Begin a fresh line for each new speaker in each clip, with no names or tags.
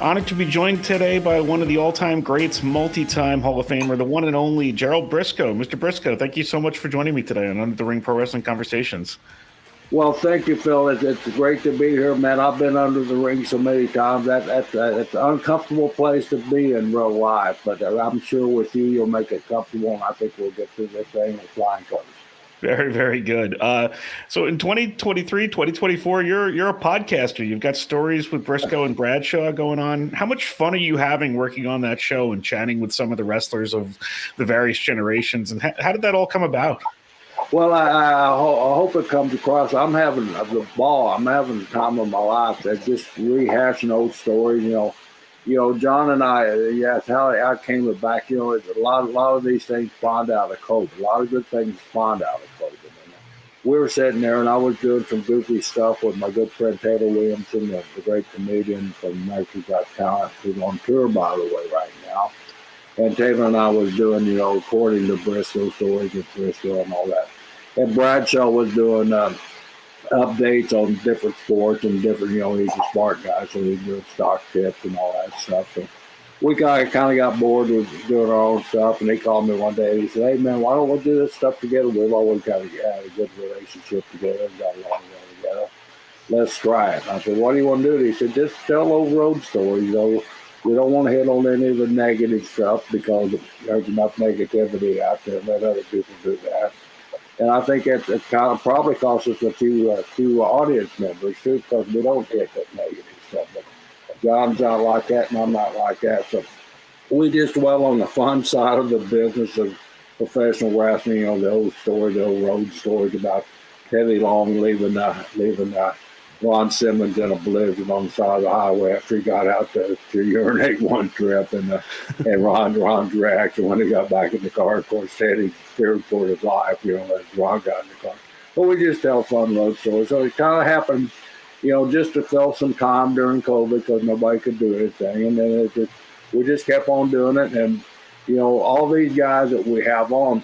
Honored to be joined today by one of the all-time greats, multi-time Hall of Famer, the one and only Gerald Brisco. Mr. Brisco, thank you so much for joining me today on Under the Ring Pro Wrestling Conversations.
Well, thank you, Phil. It's great to be here, man. I've been under the ring so many times. That's an uncomfortable place to be in real life, but I'm sure with you, you'll make it comfortable, and I think we'll get through this thing with flying colors.
Very, very good. So in 2023, 2024, you're a podcaster. You've got stories with Brisco and Bradshaw going on. How much fun are you having working on that show and chatting with some of the wrestlers of the various generations? And how did that all come about?
Well, I hope it comes across. I'm having the ball. I'm having the time of my life. They're just rehashing old stories, John and I, that's how I came back. A lot of these things spawned out of COVID. A lot of good things spawned out of COVID. And we were sitting there, and I was doing some goofy stuff with my good friend Taylor Williamson, the great comedian from America's Got Talent, who's on tour, by the way, right now. And Taylor and I was doing, according to Brisco stories with Brisco and all that. And Bradshaw was doing updates on different sports and different, he's a smart guy, so he's doing stock tips and all that stuff. So we kind of got bored with doing our own stuff, and he called me one day and he said, "Hey, man, why don't we do this stuff together? We've always kind of had a good relationship together, got along well together. Let's try it." And I said, "What do you want to do?" He said, "Just tell old road stories, We don't want to hit on any of the negative stuff because there's enough negativity out there. Let other people do that." And I think it kind of probably costs us a few audience members too, because we don't hit that negative stuff. But John's not like that, and I'm not like that. So we just dwell on the fun side of the business of professional wrestling. The old story, the old road stories about Teddy Long leaving Ron Simmons in a blizzard on the side of the highway after he got out to urinate one trip, and Ron's reaction when he got back in the car. Of course, Teddy feared for his life, as Ron got in the car. But we just tell fun road stories. So it kind of happened, just to fill some time during COVID because nobody could do anything, and then we just kept on doing it. And all these guys that we have on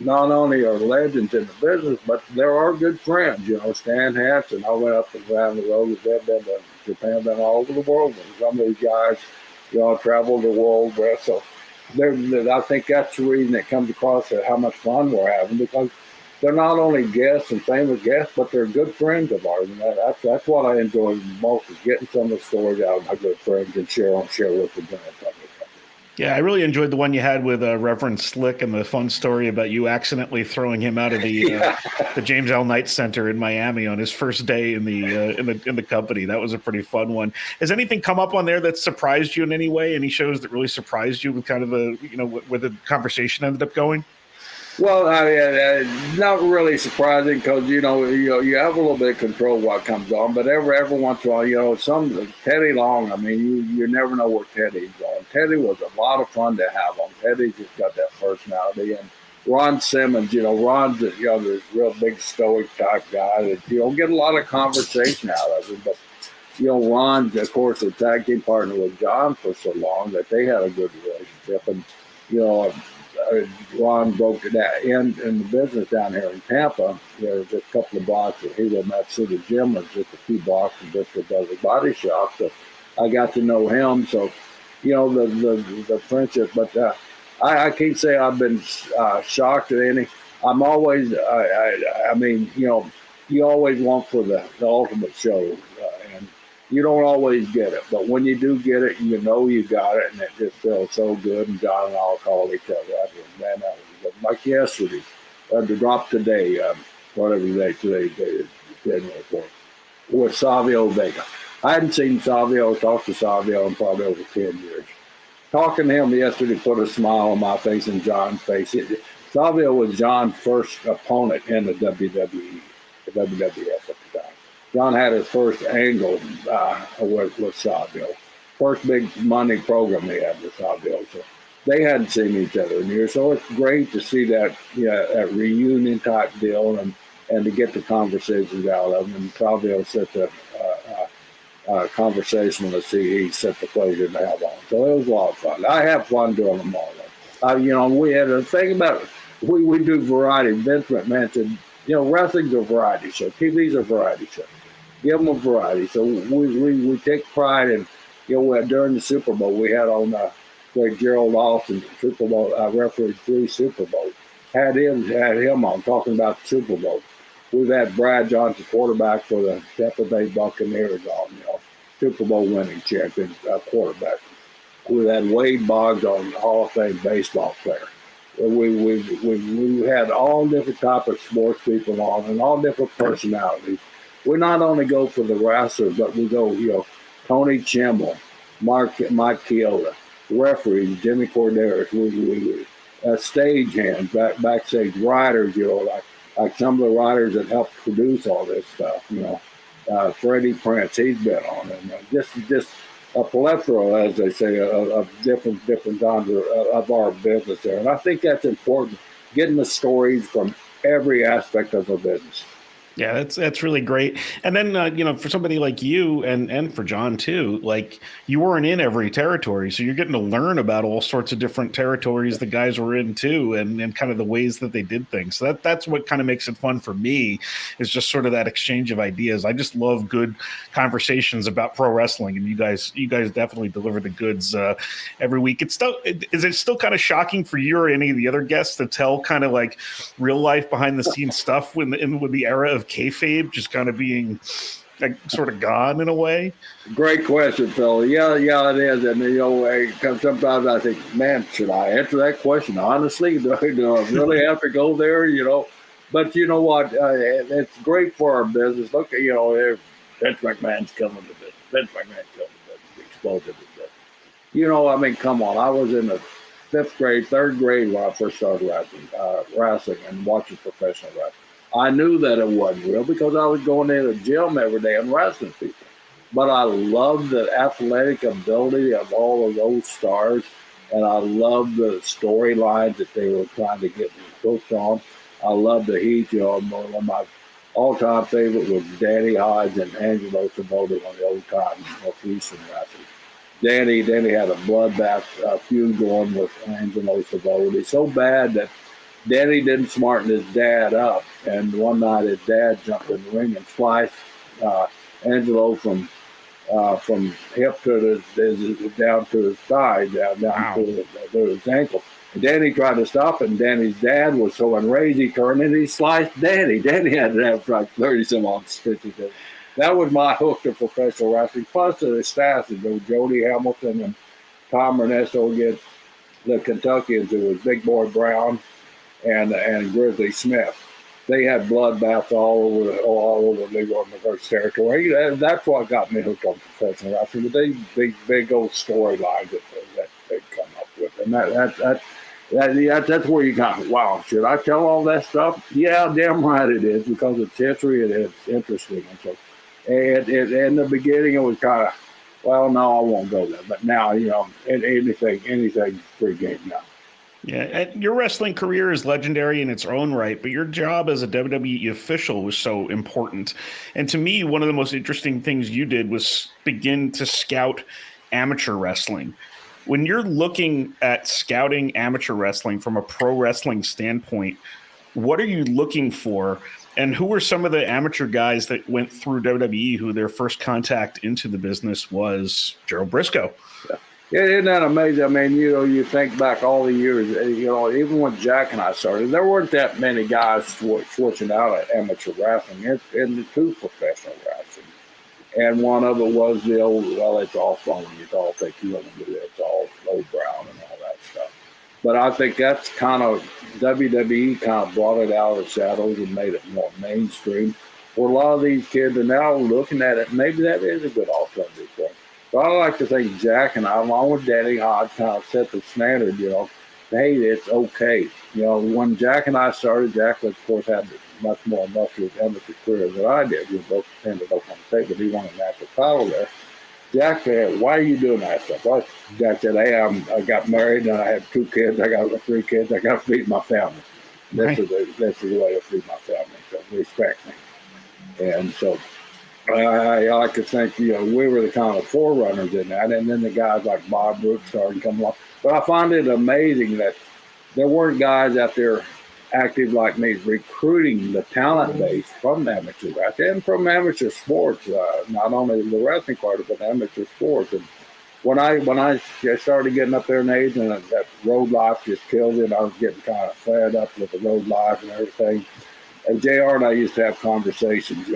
not only are legends in the business, but there are good friends. Stan Hansen, I went up and down the road with them, been to Japan, been all over the world. And some of these guys, travel the world with. So I think that's the reason it comes across how much fun we're having, because they're not only guests and famous guests, but they're good friends of ours. And that's what I enjoy most, is getting some of the stories out of my good friends and share with the general public.
Yeah, I really enjoyed the one you had with Reverend Slick, and the fun story about you accidentally throwing him out of the James L. Knight Center in Miami on his first day in the company. That was a pretty fun one. Has anything come up on there that surprised you in any way? Any shows that really surprised you with kind of where the conversation ended up going?
Well, not really surprising, because you have a little bit of control of what comes on, but every once in a while, some Teddy Long. I mean, you never know where Teddy's going. Teddy was a lot of fun to have on. Teddy just got that personality, and Ron Simmons. Ron's this real big stoic type guy that get a lot of conversation out of him. But Ron, of course, was tag team partner with John for so long that they had a good relationship, and Ron broke that in the business down here in Tampa. Just a couple of blocks that he was in that city gym, was just a few blocks from Brisco Brothers Body Shop. So I got to know him. So, the friendship. But I can't say I've been shocked at any. I'm always, you always want for the ultimate show. And you don't always get it, but when you do get it, you got it, and it just feels so good. And John and I all call each other out. Man, that was good. Like yesterday, the drop today, whatever day today, with Savio Vega. I hadn't seen Savio, talked to Savio in probably over 10 years. Talking to him yesterday put a smile on my face and John's face. Savio was John's first opponent in the WWE, the WWF at the time. John had his first angle with Savio. First big money program they had with Savio. So they hadn't seen each other in years. So it's great to see that that reunion type deal and to get the conversations out of them. And Savio set the conversation with he set the pleasure to have on. So it was a lot of fun. I have fun doing them all. We had a thing about it. We do variety. Vince McMahon said, wrestling's a variety show. TV's a variety show. Give them a variety. So we take pride in during the Super Bowl, we had on great Gerald Austin, Super Bowl referee 3 Super Bowl. Had him on talking about the Super Bowl. We've had Brad Johnson, quarterback for the Tampa Bay Buccaneers, on, Super Bowl winning champion quarterback. We've had Wade Boggs on, Hall of Fame baseball player. We had all different type of sports people on, and all different personalities. We not only go for the wrestlers, but we go, Tony Chimmel, Mike Chioda, referees, Jimmy Corderas, we stage hands, backstage writers, like some of the writers that helped produce all this stuff, Freddie Prince, he's been on, and just a plethora, as they say, of different genres of our business there. And I think that's important, getting the stories from every aspect of the business.
Yeah, that's really great. And then, for somebody like you and for John too, like you weren't in every territory. So you're getting to learn about all sorts of different territories the guys were in too, and kind of the ways that they did things. So that's what kind of makes it fun for me, is just sort of that exchange of ideas. I just love good conversations about pro wrestling, and you guys definitely deliver the goods every week. Is it still kind of shocking for you or any of the other guests to tell kind of like real life behind the scenes stuff with the era of kayfabe just kind of being like sort of gone in a way?
Great question, Phil. Yeah, it is. And sometimes I think, man, should I answer that question honestly? Do I really have to go there? But you know what? It's great for our business. Look, Vince McMahon's coming to business. Vince McMahon's coming to business. Exploded to business. Come on. I was in the 3rd grade when I first started wrestling and watching professional wrestling. I knew that it wasn't real because I was going to the gym every day and wrestling people. But I loved the athletic ability of all of those stars, and I loved the storylines that they were trying to get me hooked on. I loved the heat. One of my all-time favorite was Danny Hodge and Angelo Savoni on the old-time Northeastern wrestling. Danny had a bloodbath feud going with Angelo Savoni, so bad that Danny didn't smarten his dad up, and one night his dad jumped in the ring and sliced Angelo from hip to down to his thigh, down wow. to his ankle. And Danny tried to stop it, and Danny's dad was so enraged he turned and he sliced Danny. Danny had to have like 30-some-odd stitches. That was my hook to professional wrestling. Plus the staff, Jody Hamilton and Tom Ernesto against the Kentuckians, who was Big Boy Brown and Grizzly Smith. They had bloodbaths all over the League of the First Territory. That's what got me hooked on professional wrestling. But big old storylines that they come up with, and that's where you got me. Wow, should I tell all that stuff? Yeah, damn right it is, because it's history and it's interesting. And so, in the beginning it was kind of, well, no, I won't go there. But now, anything pre-game now.
Yeah, and your wrestling career is legendary in its own right, but your job as a WWE official was so important. And to me, one of the most interesting things you did was begin to scout amateur wrestling. When you're looking at scouting amateur wrestling from a pro wrestling standpoint, what are you looking for? And who were some of the amateur guys that went through WWE who their first contact into the business was Gerald Brisco?
Yeah, isn't that amazing? I mean, you think back all the years, even when Jack and I started, there weren't that many guys switching out at amateur wrestling into professional wrestling. And one of it was the old, well, it's all phony. It's all fake. You don't do that. It's all low brown and all that stuff. But I think that's kind of, WWE kind of brought it out of the shadows and made it more mainstream. For a lot of these kids are now looking at it, maybe that is a good alternative for them. So I like to think Jack and I, along with Danny Hodge, kind of set the standard, hey, it's okay. When Jack and I started, Jack, of course, had much more illustrious amateur career than I did. We both ended up on the tape, but he won a national title there. Jack said, why are you doing that stuff? Well, Jack said, hey, I got married and I have 2 kids. I got 3 kids. I got to feed my family. This is the way to feed my family. So respect me. And so I like to think, we were the kind of forerunners in that. And then the guys like Bob Brooks started coming along. But I find it amazing that there weren't guys out there active like me recruiting the talent base from amateur wrestling and from amateur sports, not only the wrestling part, but amateur sports. And when I started getting up there in age and that road life just killed it, I was getting kind of fed up with the road life and everything. And JR and I used to have conversations,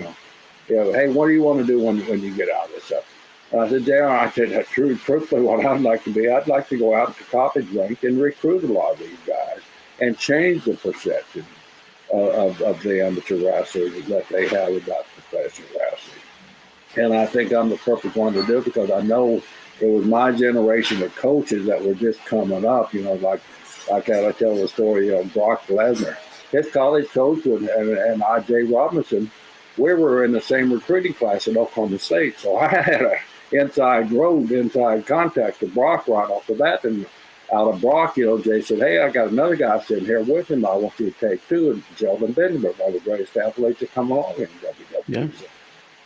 hey, what do you want to do when you get out of this stuff? And I said, JR, I said, truthfully, what I'd like to be, I'd like to go out to Coppage Rink and recruit a lot of these guys and change the perception of the amateur wrestlers that they have about professional wrestling. And I think I'm the perfect one to do it because I know it was my generation of coaches that were just coming up, like I tell the story, Brock Lesnar. His college coach and I.J. Robinson, we were in the same recruiting class at Oklahoma State. So I had an inside contact to Brock right off the bat. And out of Brock, Jay said, hey, I got another guy sitting here with him I want you to take too. And Shelton, one of the greatest athletes to come along in WWE.
Yeah.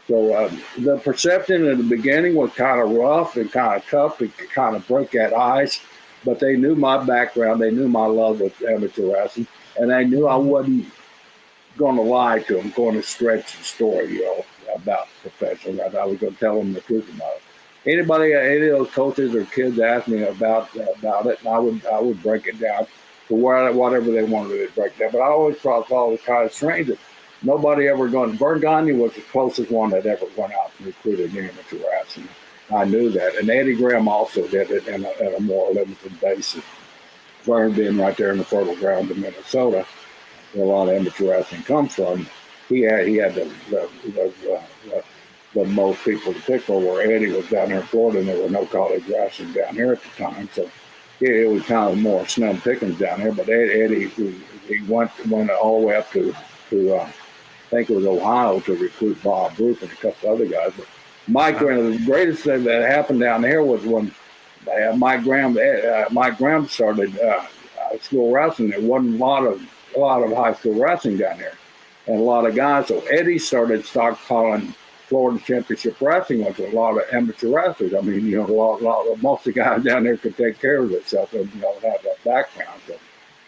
So the perception in the beginning was kind of rough and kind of tough and kind of broke that ice. But they knew my background. They knew my love with amateur wrestling. And they knew I wasn't going to lie to them, going to stretch the story, about professional wrestling. I was going to tell them the truth about it. Any of those coaches or kids asked me about it, and I would break it down to whatever they wanted to break down. But I always thought it was kind of strange that nobody ever gone. Vern Gagne was the closest one that ever went out and recruited amateur wrestling. I knew that. And Eddie Graham also did it on a more limited basis. Vern being right there in the fertile ground of Minnesota, where a lot of amateur wrestling comes from, he had the most people to pick for, where Eddie was down there in Florida and there was no college wrestling down here at the time. So it was kind of more snub pickings down there. But Eddie, he went all the way up to I think it was Ohio to recruit Bob Roop and a couple other guys. But Mike Graham, the greatest thing that happened down there was when Mike Graham started school wrestling. There wasn't a lot of high school wrestling down there, and a lot of guys. So Eddie started stockpiling Florida Championship Wrestling with a lot of amateur wrestlers. I mean, most of the guys down there could take care of themselves and have that background. So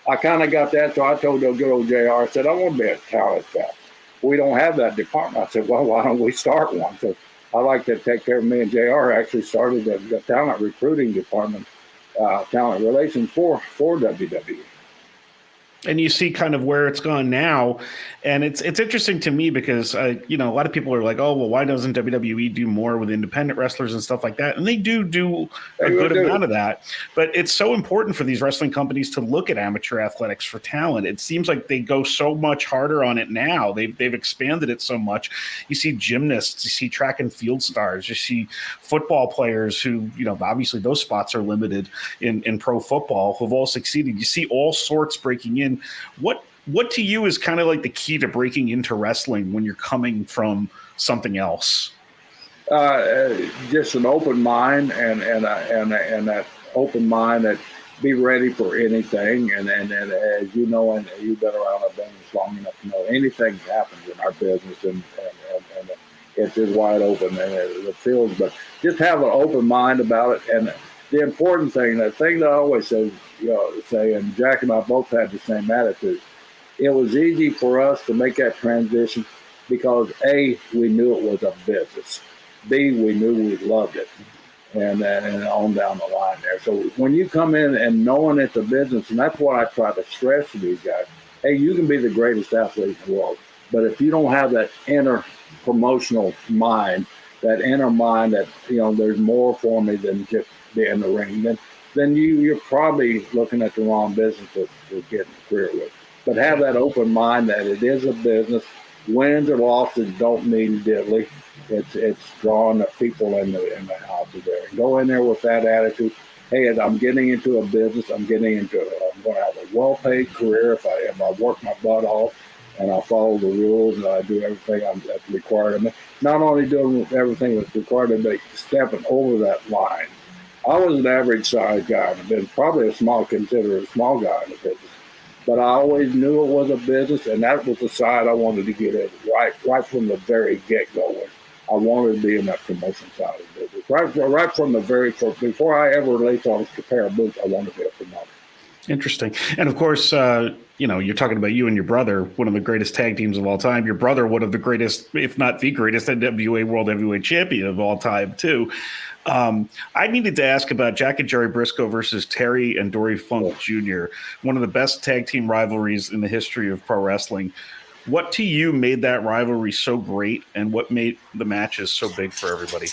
I kind of got that. So I told the good old JR, I said, I want to be a talent scout. We don't have that department. I said, well, why don't we start one? So I like to take care of me and JR actually started the talent recruiting department, talent relations for WWE.
And you see kind of where it's gone now. And it's interesting to me because, a lot of people are like, oh, well, why doesn't WWE do more with independent wrestlers and stuff like that? And they do a good amount of that. But it's so important for these wrestling companies to look at amateur athletics for talent. It seems like they go so much harder on it now. They've expanded it so much. You see gymnasts, you see track and field stars, you see football players who, obviously those spots are limited in pro football, who've all succeeded. You see all sorts breaking in. What to you is kind of like the key to breaking into wrestling when you're coming from something else?
Just an open mind and that open mind that be ready for anything. And as you know, and you've been around our business long enough to know anything happens in our business and it's just wide open and the field. But just have an open mind about it. And the important thing, the thing that I always say, and Jack and I both had the same attitude. It was easy for us to make that transition because A, we knew it was a business. B, we knew we loved it, and on down the line there. So when you come in and knowing it's a business, and that's what I try to stress to these guys. Hey, you can be the greatest athlete in the world, but if you don't have that inner promotional mind, that inner mind that there's more for me than just be in the ring, then you're probably looking at the wrong business to get a career with. But have that open mind that it is a business. Wins or losses don't mean diddly. It's drawing the people in the house there. Go in there with that attitude. Hey, I'm getting into a business. I'm going to have a well-paid career if I work my butt off and I follow the rules and I do everything that's required of me. Not only doing everything that's required of me, but stepping over that line. I was an average size guy in the business, probably considered a small guy in the business. But I always knew it was a business, and that was the side I wanted to get in right from the very get-go. I wanted to be in that promotion side of the business. Right from the before I ever laid on a pair of boots, I wanted to be a promoter.
Interesting. And of course, you're talking about you and your brother, one of the greatest tag teams of all time. Your brother, one of the greatest, if not the greatest, NWA World Heavyweight Champion of all time, too. I needed to ask about Jack and Jerry Brisco versus Terry and Dory Funk Jr., one of the best tag team rivalries in the history of pro wrestling. What to you made that rivalry so great, and what made the matches so big for everybody?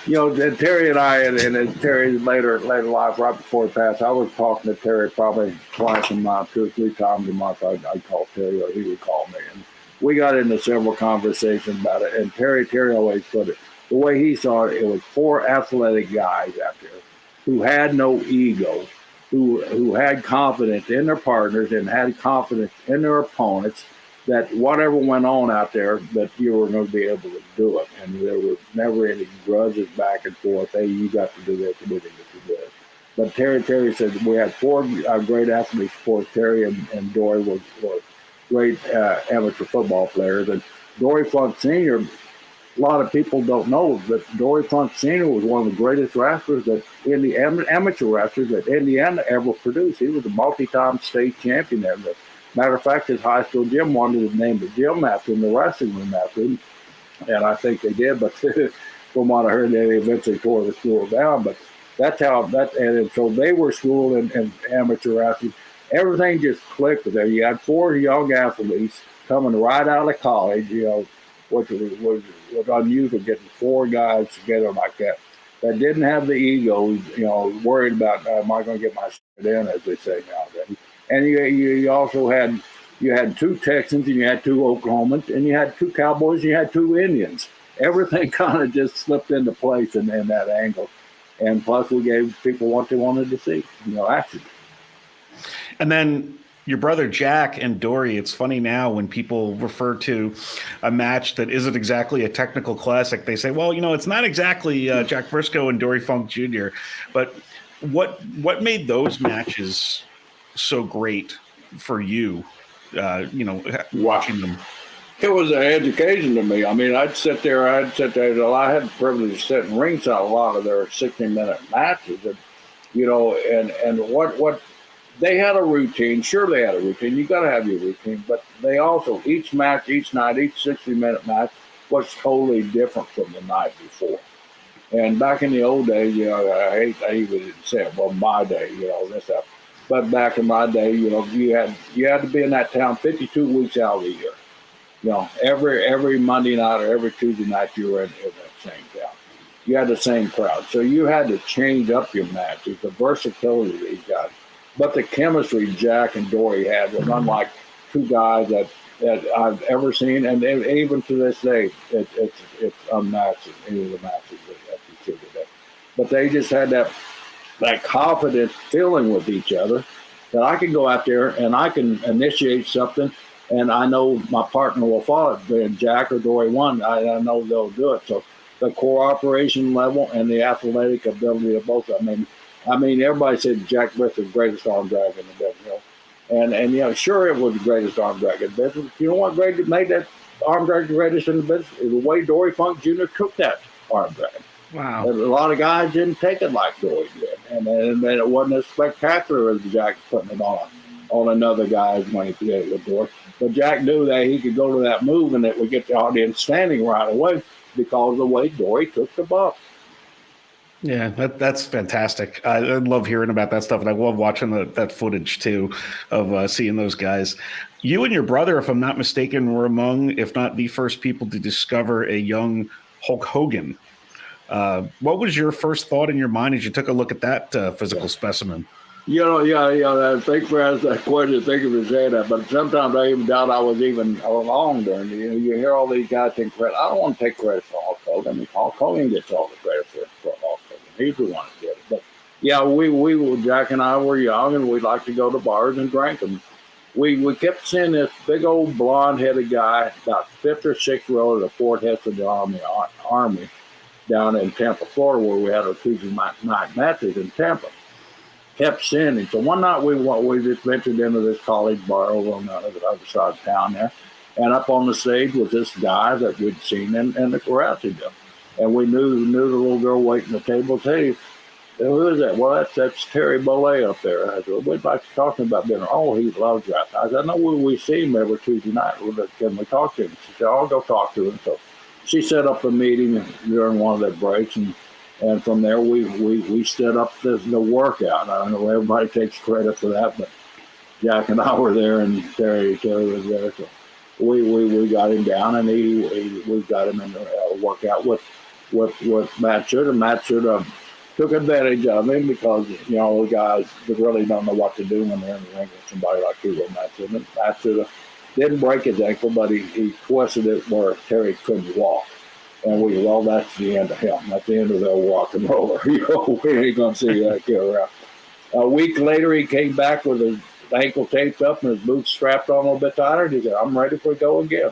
Terry and I, and Terry later life, right before he passed, I was talking to Terry probably twice a month, 2 or 3 times a month. I'd call Terry, or he would call me. And we got into several conversations about it. And Terry always put it, the way he saw it, it was 4 athletic guys out there who had no ego, who had confidence in their partners and had confidence in their opponents, that whatever went on out there, that you were going to be able to do it. And there was never any grudges back and forth. Hey, you got to do this, we didn't get to do this. But Terry said we had 4 great athletes. Of course, Terry and Dory were great amateur football players. And Dory Funk Sr., a lot of people don't know, but Dory Funk Sr. was one of the greatest wrestlers amateur wrestlers that Indiana ever produced. He was a multi-time state champion there. Matter of fact, his high school gym wanted to name the gym after him, the wrestling room after him, and I think they did. But from what I heard, they eventually tore the school down. But that's how and so they were schooled in amateur wrestling. Everything just clicked with them. You had 4 young athletes coming right out of college, which was unusual, getting 4 guys together like that didn't have the ego, worried about, am I going to get my shit in, as they say nowadays. And you also had 2 Texans, and you had 2 Oklahomans, and you had 2 Cowboys, and you had 2 Indians. Everything kind of just slipped into place in that angle. And plus, we gave people what they wanted to see, action.
And then your brother Jack and Dory, it's funny now when people refer to a match that isn't exactly a technical classic, they say, well, it's not exactly Jack Brisco and Dory Funk Jr., but what made those matches so great for you, watching them?
It was an education to me. I mean, I'd sit there. I had the privilege of sitting ringside a lot of their 60-minute matches, and what they had a routine. Sure, they had a routine. You got to have your routine, but they also, each match, each night, each 60-minute match was totally different from the night before. And back in the old days, I even say it, well, my day, this stuff. But back in my day, you had to be in that town 52 weeks out of the year. Every Monday night or every Tuesday night you were in that same town. You had the same crowd. So you had to change up your matches, the versatility of these guys. But the chemistry Jack and Dory had was unlike 2 guys that I've ever seen. And even to this day, it's unmatched in any of the matches that you see today. But they just had that confident feeling with each other that I can go out there and I can initiate something, and I know my partner will follow it. And Jack or Dory won, I know they'll do it. So the cooperation level and the athletic ability of both. I mean, everybody said Jack Brisco was the greatest arm drag in the business. And sure, it was the greatest arm drag in the business. You know what made that arm drag the greatest in the business? The way Dory Funk Jr. took that arm drag.
Wow.
A lot of guys didn't take it like Dory did. And it wasn't as spectacular as Jack putting it on another guy's when he did it with Dory. But Jack knew that he could go to that move and it would get the audience standing right away because of the way Dory took the bump.
Yeah, that's fantastic. I love hearing about that stuff, and I love watching that footage, too, of seeing those guys. You and your brother, if I'm not mistaken, were among, if not the first people to discover a young Hulk Hogan. What was your first thought in your mind as you took a look at that physical specimen? Thanks for asking that question. Thank you for saying that. But sometimes I even doubt I was even along there. And you hear all these guys take credit. I don't want to take credit for Hulk Hogan. I mean, Hulk Hogan gets all the credit for Hulk Hogan. He's the one that did it. But yeah, we Jack and I were young, and we'd like to go to bars and drink them. We kept seeing this big old blonde-headed guy, about 5th or 6th row of the Fort Heston Army down in Tampa, Florida, where we had our Tuesday night matches in Tampa. Kept seeing him. So one night we just ventured into this college bar over on the other side of town there, and up on the stage was this guy that we'd seen in the karate gym. And we knew the little girl waiting at the table. Hey,
Who is that? Well, that's Terry Bollea up there. I said, we'd like to talk to him about dinner. Oh, he loves that. I said, I know we see him every Tuesday night. Can we talk to him? She said, I'll go talk to him. So she set up a meeting during one of their breaks, and from there we set up the workout. I don't know everybody takes credit for that, but Jack and I were there, and Terry was there. So we got him down, and we got him in a workout with Matt Shooter. Matt Shooter took advantage of him because, the guys really don't know what to do when they're in the ring with somebody like Hugo Matt Shooter. Matt Shooter didn't break his ankle, but he twisted it where Terry couldn't walk. And that's the end of him. That's the end of their rock and roller. We ain't going to see that kid around. A week later, he came back with his ankle taped up and his boots strapped on a little bit tighter. And he said, I'm ready for go again.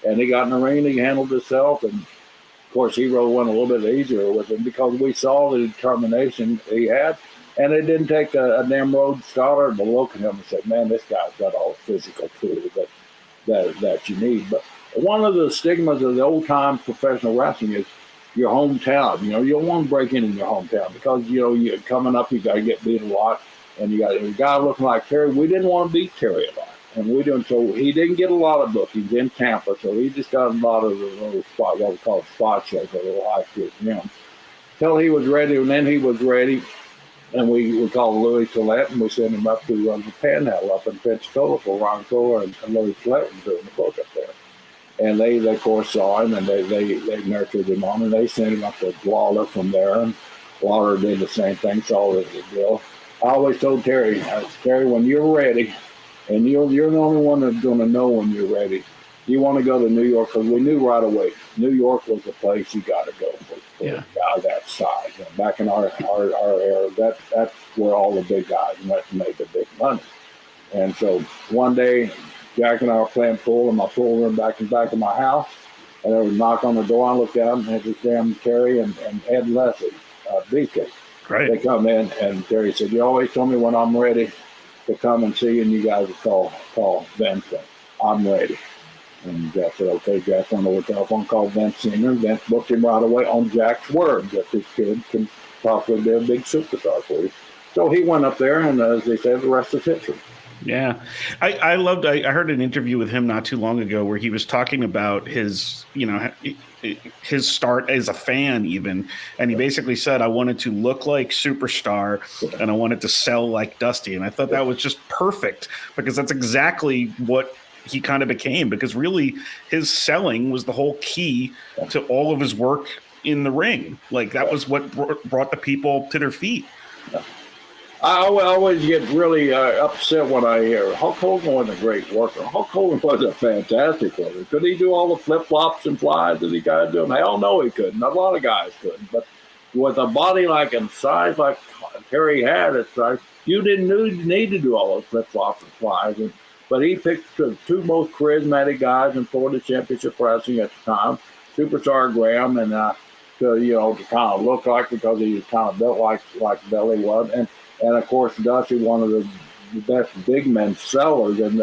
And he got in the ring, he handled himself, and of course, Hero went a little bit easier with him because we saw the determination he had, and it didn't take a damn Rhodes Scholar to look at him and say, man, this guy's got all the physical tools that you need. But one of the stigmas of the old-time professional wrestling is your hometown. You don't want to break in your hometown because, you're coming up, you got to get beat a lot, and you got a guy looking like Terry. We didn't want to beat Terry a lot. And we didn't, so he didn't get a lot of bookings in Tampa, so he just got a lot of the little spot, what we call spot shows, a little high school gyms. Till he was ready, and then he was ready, and we called Louis Tillett, and we sent him up to the Panhandle up in Pensacola for Ron Kohler and Louis Tillett was doing the book up there. And they of course saw him, and they nurtured him on, and they sent him up to Waller from there, and Waller did the same thing, saw the deal. I always told Terry, when you're ready, and you're the only one that's going to know when you're ready. You want to go to New York because we knew right away New York was the place you got to go for a guy that size. And back in our era, that's where all the big guys went to make the big money. And so one day, Jack and I were playing pool in my pool room back in the back of my house, and there was a knock on the door. I looked out and had this damn Terry and Ed Leslie, Beefcake.
Right.
They come in, and Terry said, you always told me when I'm ready to come and see, and you guys would call Vince. I'm ready. And Jack said, okay, Jack, on the telephone, called Vince Senior. Vince booked him right away on Jack's word that this kid can possibly be a big superstar for you. So he went up there, and as they said, the rest is history.
Yeah. I heard an interview with him not too long ago where he was talking about his start as a fan even. And he basically said, I wanted to look like Superstar and I wanted to sell like Dusty. And I thought that was just perfect because that's exactly what he kind of became, because really his selling was the whole key to all of his work in the ring. Like that was what brought the people to their feet.
Yeah. I always get really upset when I hear Hulk Hogan was a great worker. Hulk Hogan was a fantastic worker. Could he do all the flip-flops and flies that he got doing? Hell no, he couldn't. A lot of guys couldn't. But with a body like and size like Terry had, it's like you didn't need to do all those flip-flops and flies. But he picked the two most charismatic guys in Florida Championship Wrestling at the time, Superstar Graham and to kind of look like, because he was kind of built like Billy was, and of course, Dusty, one of the best big men sellers. And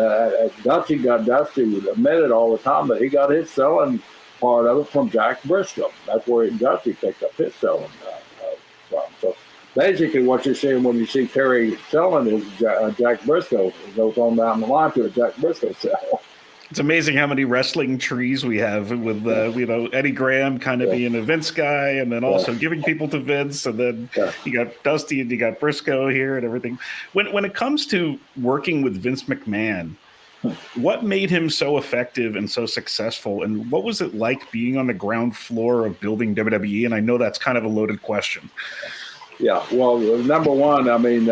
Dusty admitted all the time that he got his selling part of it from Jack Brisco. That's where Dusty picked up his selling from. So basically what you're seeing when you see Terry selling is Jack Brisco. It goes on down the line to a Jack Brisco sell.
It's amazing how many wrestling trees we have with, Eddie Graham kind of being a Vince guy and then also giving people to Vince. And then you got Dusty and you got Brisco here and everything. When it comes to working with Vince McMahon, what made him so effective and so successful? And what was it like being on the ground floor of building WWE? And I know that's kind of a loaded question.
Yeah, well, number one, I mean,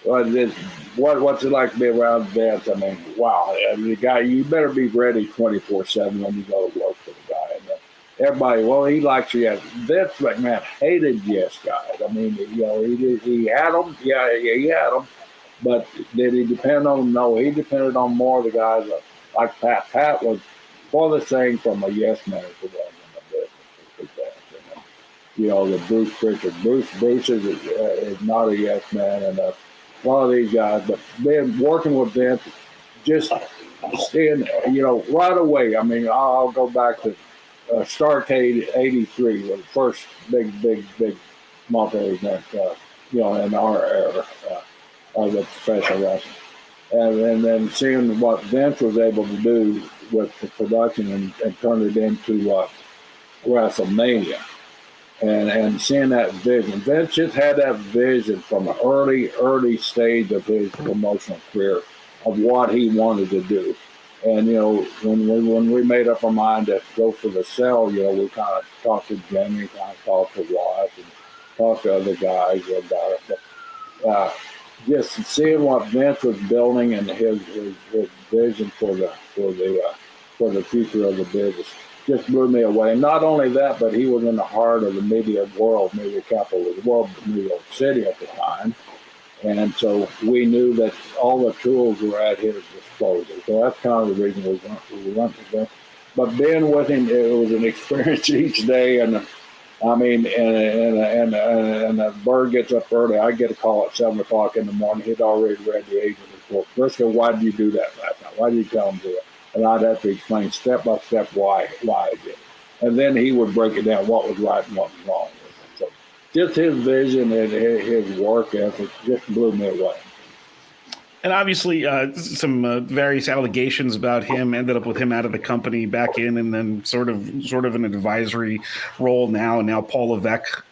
what's it like to be around Vince? I mean, wow. The guy, you better be ready 24/7 when you go to work for the guy. And everybody, he likes you. Vince McMahon hated yes guys. I mean, he had them. Yeah, he had them. But did he depend on them? No, he depended on more of the guys like Pat. Pat was farthest thing from a yes man to them in the business. The Bruce Pritchard. Bruce is not a yes man, and a lot of these guys, but then working with Vince, just seeing, right away. I mean, I'll go back to Starrcade '83 was the first big multi-event, in our era of the professional wrestling. And then seeing what Vince was able to do with the production and turn it into WrestleMania. And seeing that vision. Vince just had that vision from an early stage of his promotional career of what he wanted to do. And, when we made up our mind to go for the sell, we kind of talked to Jimmy, kind of talked to Ross, and talked to other guys about it. But just seeing what Vince was building and his vision for the future of the business just blew me away. And not only that, but he was in the heart of the media capital of the world, New York City at the time. And so we knew that all the tools were at his disposal. So that's kind of the reason we went to Vince. But being with him, it was an experience each day. And I mean, and the bird gets up early. I get a call at 7 o'clock in the morning. He'd already read the agent report. Brisco, why did you do that last night? Why did you tell him to do it? And I'd have to explain step by step why I did it. And then he would break it down what was right and what was wrong with it. So just his vision and his work ethic just blew me away.
And obviously, some various allegations about him ended up with him out of the company back in, and then sort of an advisory role now. And now Paul Levesque,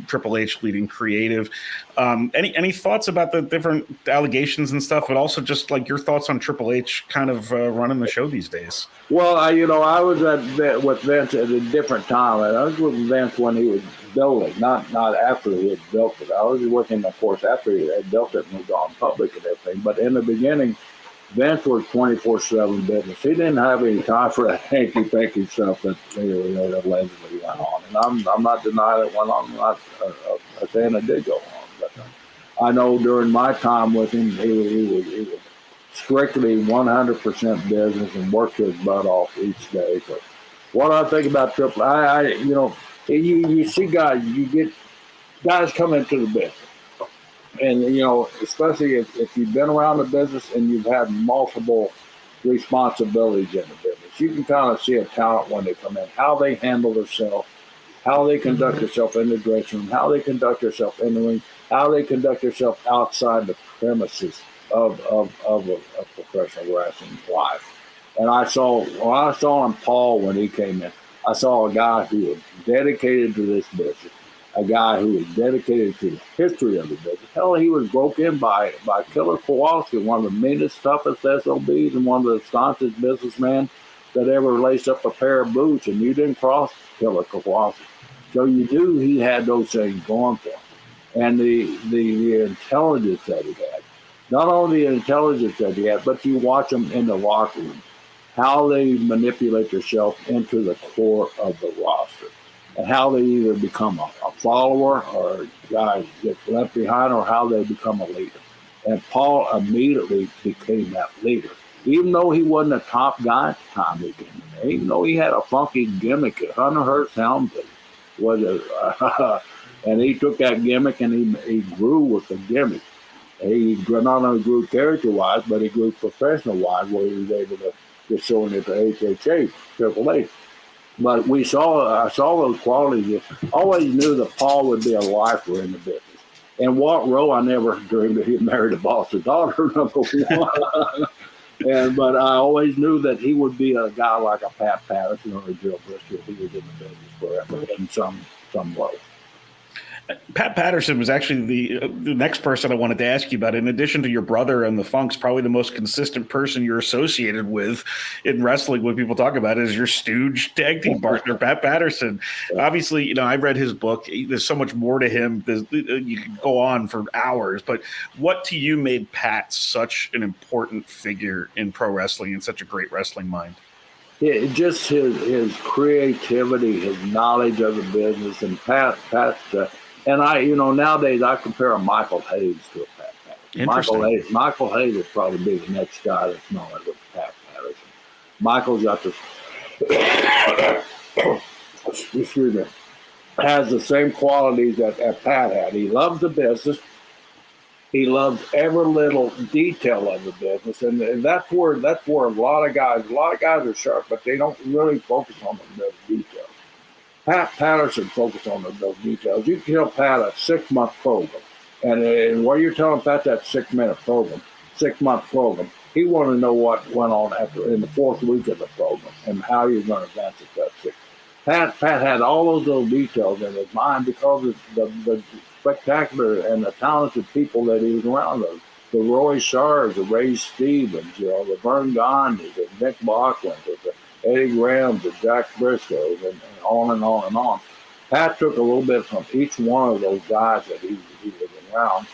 Triple H leading creative. Any thoughts about the different allegations and stuff, but also just like your thoughts on Triple H kind of running the show these days?
Well, I was with Vince at a different time. I was with Vince when he was building, not after he had built it. I was with him, of course, after he had built it and was gone public and everything. But in the beginning, Vince was 24/7 business. He didn't have any time for that hanky-panky stuff that allegedly went on. And I'm not denying it went on. I'm not saying it did go on. But I know during my time with him, he was strictly 100% business and worked his butt off each day. So what I think about Triple, you see guys, you get guys come into the business. And, especially if you've been around the business and you've had multiple responsibilities in the business, you can kind of see a talent when they come in, how they handle themselves, how they conduct themselves in the dressing room, how they conduct themselves in the ring, how they conduct themselves outside the premises of a professional wrestling life. And I saw in Paul when he came in, I saw a guy who was dedicated to this business, a guy who was dedicated to the history of the business. Hell, he was broke in by Killer Kowalski, one of the meanest, toughest SOBs and one of the staunchest businessmen that ever laced up a pair of boots, and you didn't cross Killer Kowalski. So you knew he had those things going for him. And the intelligence that he had. Not only the intelligence that he had, but you watch them in the locker room, how they manipulate themselves into the core of the roster, and how they either become a follower or a guy gets left behind, or how they become a leader. And Paul immediately became that leader. Even though he wasn't a top guy at the time he came in, even though he had a funky gimmick, 100 hertz helmet, and he took that gimmick and he grew with the gimmick. He not only grew character-wise, but he grew professional-wise, where he was able to just show it to HHA, Triple H. But I saw those qualities. I always knew that Paul would be a lifer in the business. And Walt Rowe, I never dreamed that he'd marry the boss's daughter, number one. But I always knew that he would be a guy like a Pat Patterson or a Gerald Brisco if he was in the business forever in some way.
Pat Patterson was actually the next person I wanted to ask you about. In addition to your brother and the Funks, probably the most consistent person you're associated with in wrestling when people talk about it is your stooge tag team partner, Pat Patterson. Obviously, I read his book. There's so much more to him. You can go on for hours. But what to you made Pat such an important figure in pro wrestling and such a great wrestling mind?
Yeah, just his creativity, his knowledge of the business, and Pat. And nowadays I compare a Michael Hayes to a Pat Patterson. Michael Hayes would probably be the next guy that's known as a Pat Patterson. Michael's got this, excuse me, has the same qualities that Pat had. He loves the business. He loves every little detail of the business, and that's where a lot of guys are sharp, but they don't really focus on the details. Pat Patterson focused on those details. You can tell Pat a 6-month program, and what you're telling Pat that 6-minute program, 6-month program, he wanted to know what went on in the 4th week of the program and how you're going to advance it that 6. Pat had all those little details in his mind because of the spectacular and the talented people that he was around. The Roy Shards, the Ray Stevens, the Vern Gandhi, the Nick Bachman, the Eddie Grahams, the Jack Briscoes, and on and on and on. Pat took a little bit from each one of those guys that he was around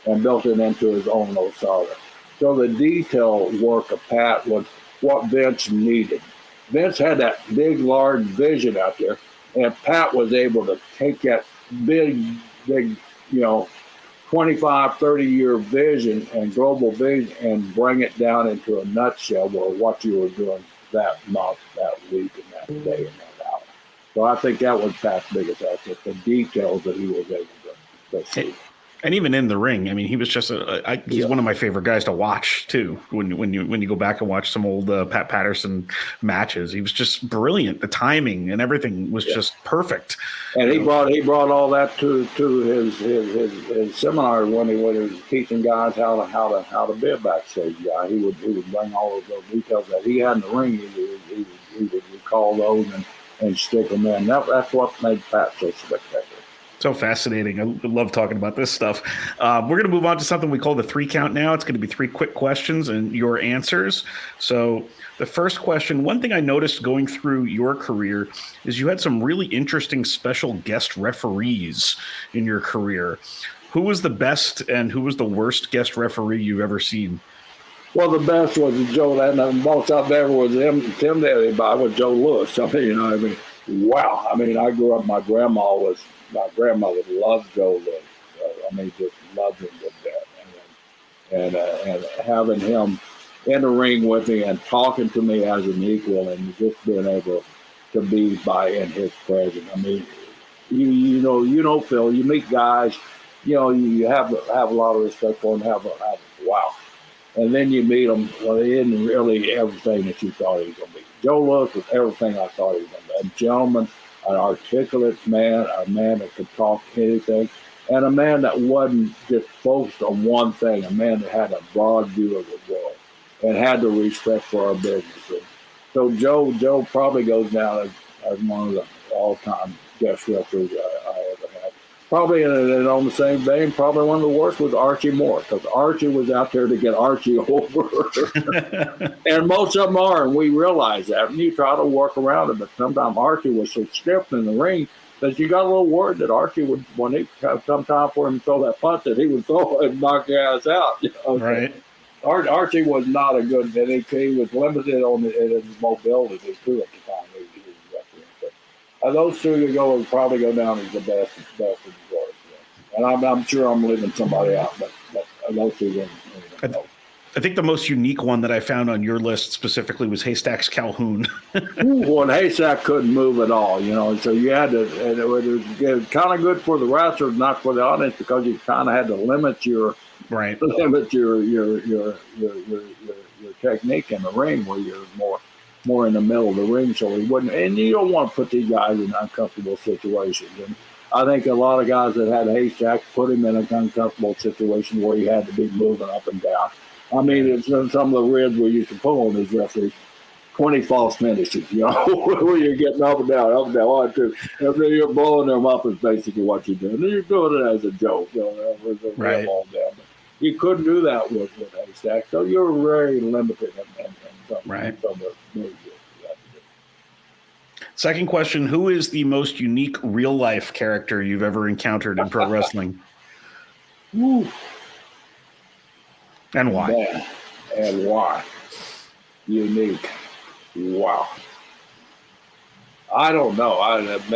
and built it into his own little saga. So the detail work of Pat was what Vince needed. Vince had that big, large vision out there, and Pat was able to take that big, 25, 30-year vision and global vision and bring it down into a nutshell where what you were doing that month, that week, and that day, and that hour. So I think that was Pat's biggest asset, the details that he was able to see.
And even in the ring, I mean, he was just he's one of my favorite guys to watch too. When you go back and watch some old Pat Patterson matches, he was just brilliant. The timing and everything was just perfect.
And he brought all that to his seminar when he was teaching guys how to be a backstage guy. He would bring all of those details that he had in the ring. He would recall those and stick them in. That's what made Pat so spectacular.
So fascinating. I love talking about this stuff. We're going to move on to something we call the 3 count now. It's going to be 3 quick questions and your answers. So the first question, one thing I noticed going through your career is you had some really interesting special guest referees in your career. Who was the best and who was the worst guest referee you've ever seen?
Well, the best was Joe, and the most I've ever was intimidated by was Joe Lewis. I mean, wow. I mean, I grew up, my grandmother loved Joe Lewis. Just loved him to death. And having him in the ring with me and talking to me as an equal and just being able to be in his presence. I mean, you know, Phil, you meet guys, you have a lot of respect for them, wow. And then you meet him, well, he isn't really everything that you thought he was going to be. Joe Lewis was everything I thought he was going to be. A gentleman, an articulate man, a man that could talk anything, and a man that wasn't just focused on one thing, a man that had a broad view of the world and had the respect for our business. And so Joe probably goes down as one of the all-time guest referees I ever had. Probably on the same vein, probably one of the worst was Archie Moore, because Archie was out there to get Archie over. And most of them are, and we realize that. And you try to work around it, but sometimes Archie was so stiff in the ring that you got a little worried that Archie would, when it come time for him to throw that punch, that he would throw it and knock your ass out.
Right.
Archie was not a good, he was limited in his mobility too at the time. He was refereeing. But those two would probably go down as the best of the worst. And I'm sure I'm leaving somebody out, but those two go.
I think the most unique one that I found on your list specifically was Haystacks Calhoun.
Well, Haystack couldn't move at all, so you had to, and it was kind of good for the wrestlers, not for the audience, because you kind of had to limit your technique in the ring, where you're more in the middle of the ring, so he wouldn't. And you don't want to put these guys in uncomfortable situations. And I think a lot of guys that had Haystack put him in an uncomfortable situation where he had to be moving up and down. I mean, it's some of the ribs we used to pull on these referees, 20 false finishes, where you're getting up and down, 1, 2. And then you're blowing them up is basically what you're doing. And you're doing it as a joke,
right.
All down. But you couldn't do that with Haystack, so you're very limited in some of the moves.
Second question, who is the most unique real-life character you've ever encountered in pro wrestling?
Woo.
And why?
Man. And why? Unique. Wow. I don't know. I don't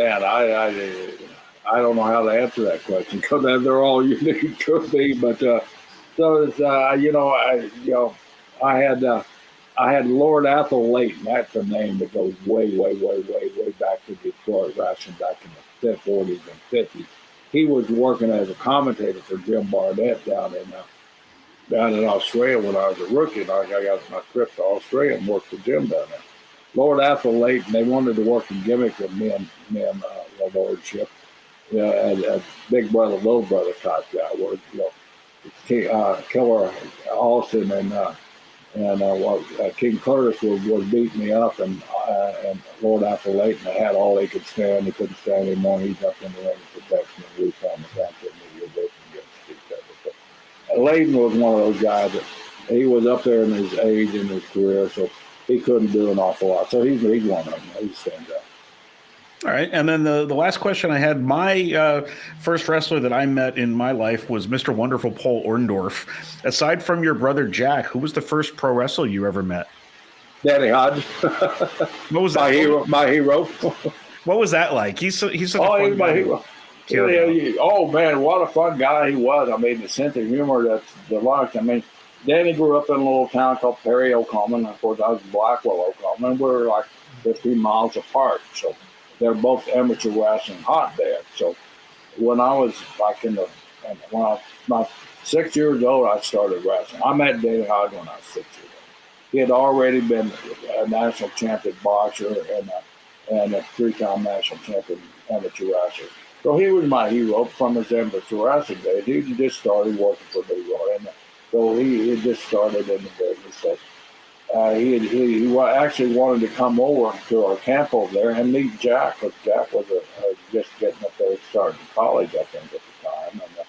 know how to answer that question, because they're all unique to me. But so it's I had Lord Athol Layton. That's a name that goes way back to Detroit wrestling back in the 40s and 50s. He was working as a commentator for Jim Barnett down in Australia when I was a rookie. And I got my trip to Australia and worked for Jim down there. Lord Athol Layton, they wanted to work a gimmick with me and lordship. And big brother, little brother type guy. Where Killer Austin and King Curtis was beating me up, and Lord after Leighton had all he could stand. He couldn't stand anymore. He's up in the ring to protect me. We found the country and we were both against each other. But Leighton was one of those guys that he was up there in his age and his career, so he couldn't do an awful lot. So he's one of them. He stands out.
All right, and then the last question I had, my first wrestler that I met in my life was Mr. Wonderful Paul Orndorff. Aside from your brother Jack, who was the first pro wrestler you ever met?
Danny Hodge.
What was that?
My hero.
What was that like? He's such a fun
he's my
guy.
hero. Oh man, what a fun guy he was. I mean, the sense of humor that's deluxe. I mean, Danny grew up in a little town called Perry, Oklahoma. Of course, I was in Blackwell, Oklahoma, and we were like 15 miles apart. So they're both amateur wrestling hotbeds. So when I was like when I was about 6 years old, I started wrestling. I met Danny Hodge when I was 6 years old. He had already been a national champion boxer and a three-time national champion amateur wrestler. So he was my hero from his amateur wrestling days. He just started working for me, and so he just started in the business. So, he actually wanted to come over to our camp over there and meet Jack, because Jack was just getting up there starting college, I think, at the time. And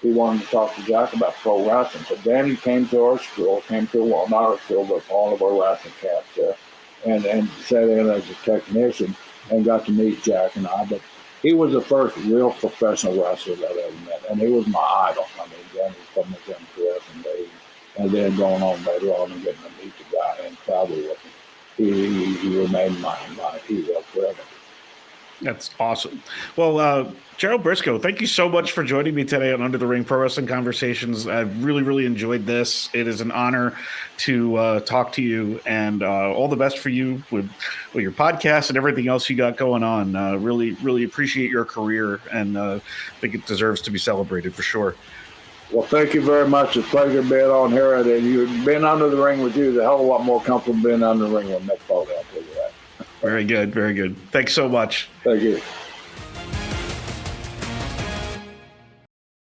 he wanted to talk to Jack about pro wrestling. So Danny came to our school, not our school, but all of our wrestling camps there, and sat in as a technician and got to meet Jack and I. But he was the first real professional wrestler that I ever met, and he was my idol. I mean, Danny from his wrestling days, and then going on later on and getting to meet the guy and travel with him. He remained my hero forever.
That's awesome. Well, Gerald Brisco, thank you so much for joining me today on Under the Ring Pro Wrestling Conversations. I've really, really enjoyed this. It is an honor to talk to you, and all the best for you with your podcast and everything else you got going on. Really, really appreciate your career, and think it deserves to be celebrated for sure.
Well, thank you very much. It's a pleasure being on here. And you've been under the ring with you is a hell of a lot more comfortable being under the ring with Nick Foley. I'll tell you that.
Very good. Very good. Thanks so much.
Thank you.